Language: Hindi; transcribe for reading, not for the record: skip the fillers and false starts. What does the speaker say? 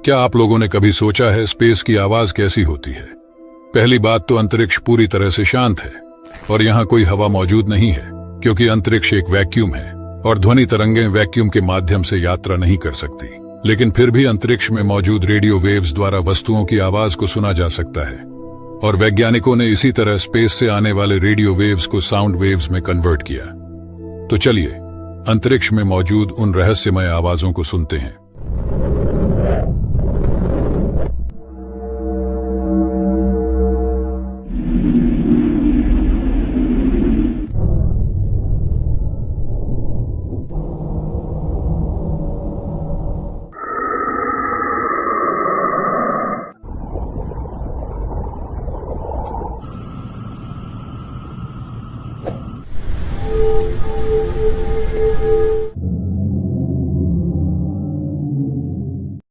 क्या आप लोगों ने कभी सोचा है स्पेस की आवाज कैसी होती है? पहली बात तो अंतरिक्ष पूरी तरह से शांत है और यहाँ कोई हवा मौजूद नहीं है, क्योंकि अंतरिक्ष एक वैक्यूम है और ध्वनि तरंगें वैक्यूम के माध्यम से यात्रा नहीं कर सकती। लेकिन फिर भी अंतरिक्ष में मौजूद रेडियो वेव्स द्वारा वस्तुओं की आवाज को सुना जा सकता है और वैज्ञानिकों ने इसी तरह स्पेस से आने वाले रेडियो वेव्स को साउंड वेव्स में कन्वर्ट किया। तो चलिए अंतरिक्ष में मौजूद उन रहस्यमय आवाजों को सुनते हैं।